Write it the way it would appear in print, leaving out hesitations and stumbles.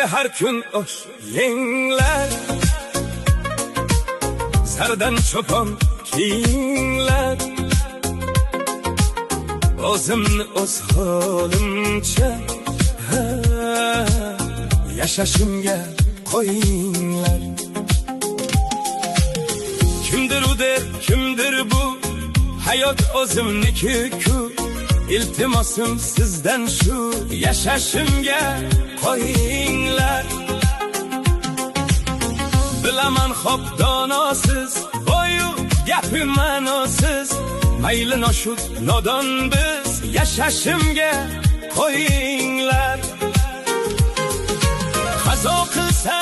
mayli har kun osh yenglar, zardan cho'pon kiyinglar. O'zimni o'z holimcha yashashimga qo'yinglar. Kimdir u der, kimdir bu, hayot o'zimniki-ku. İltimosim sizdan shu, yashashimga qo'yinglar. Bilaman xo'p donosiz, boyu gapi ma'nosiz, mayli noshud nodon biz, yashashimga qo'yinglar. Qazo qilsa